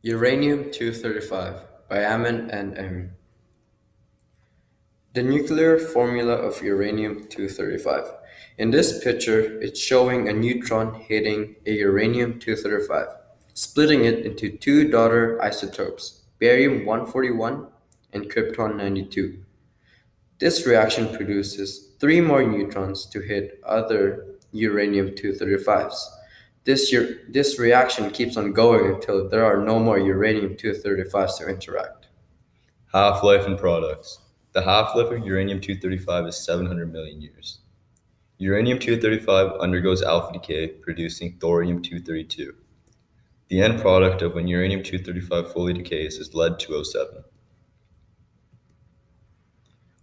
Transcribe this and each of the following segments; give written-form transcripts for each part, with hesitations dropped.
Uranium-235 by Amin and Amin. The nuclear formula of uranium-235. In this picture, it's showing a neutron hitting a uranium-235, splitting it into two daughter isotopes, barium-141 and krypton-92. This reaction produces three more neutrons to hit other uranium-235s. This reaction keeps on going until there are no more uranium-235s to interact. Half-life and products. The half-life of uranium-235 is 700 million years. Uranium-235 undergoes alpha decay, producing thorium-232. The end product of when uranium-235 fully decays is lead-207.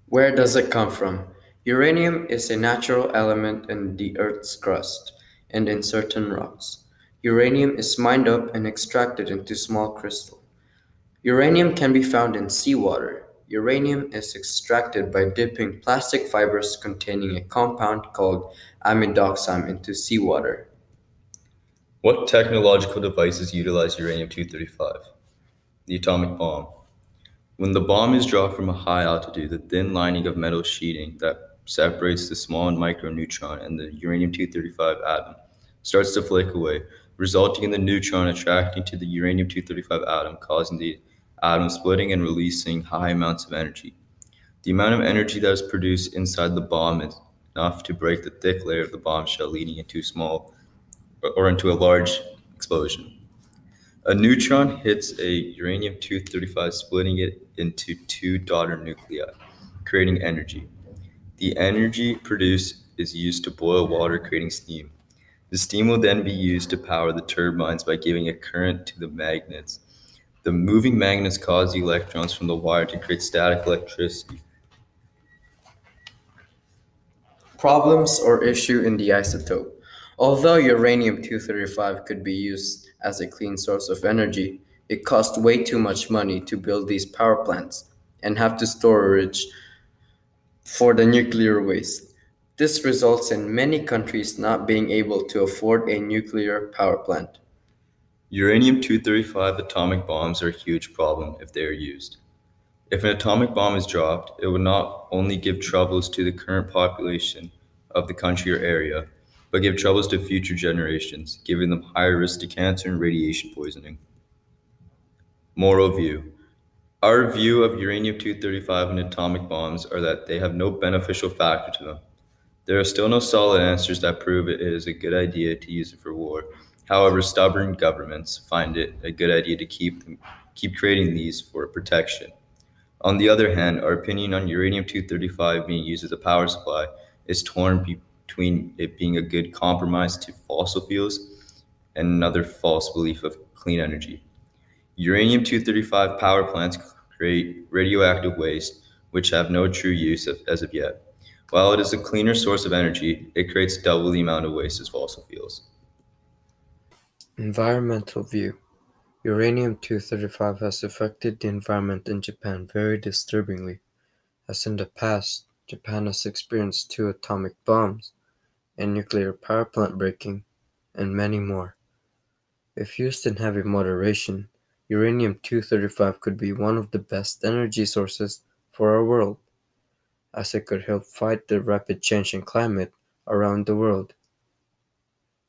Where does it come from? Uranium is a natural element in the Earth's crust and in certain rocks. Uranium is mined up and extracted into small crystals. Uranium can be found in seawater. Uranium is extracted by dipping plastic fibers containing a compound called amidoxime into seawater. What technological devices utilize uranium-235? The atomic bomb. When the bomb is dropped from a high altitude, the thin lining of metal sheeting that separates the small microneutron and the uranium-235 atom starts to flake away, resulting in the neutron attracting to the uranium-235 atom, causing the atom splitting and releasing high amounts of energy. The amount of energy that is produced inside the bomb is enough to break the thick layer of the bombshell, leading into small or into a large explosion. A neutron hits a uranium-235, splitting it into two daughter nuclei, creating energy. The energy produced is used to boil water, creating steam. The steam will then be used to power the turbines by giving a current to the magnets. The moving magnets cause the electrons from the wire to create static electricity. Problems or issue in the isotope. Although uranium-235 could be used as a clean source of energy, it costs way too much money to build these power plants and have to storage for the nuclear waste. This results in many countries not being able to afford a nuclear power plant. Uranium-235 atomic bombs are a huge problem if they are used. If an atomic bomb is dropped, it would not only give troubles to the current population of the country or area, but give troubles to future generations, giving them higher risk to cancer and radiation poisoning. Moral view. Our view of uranium-235 and atomic bombs are that they have no beneficial factor to them. There are still no solid answers that prove it is a good idea to use it for war. However, stubborn governments find it a good idea to keep creating these for protection. On the other hand, our opinion on uranium-235 being used as a power supply is torn between it being a good compromise to fossil fuels and another false belief of clean energy. Uranium-235 power plants create radioactive waste, which have no true use as of yet. While it is a cleaner source of energy, it creates double the amount of waste as fossil fuels. Environmental view. Uranium-235 has affected the environment in Japan very disturbingly, as in the past, Japan has experienced two atomic bombs, a nuclear power plant breaking, and many more. If used in heavy moderation, uranium-235 could be one of the best energy sources for our world, as it could help fight the rapid change in climate around the world.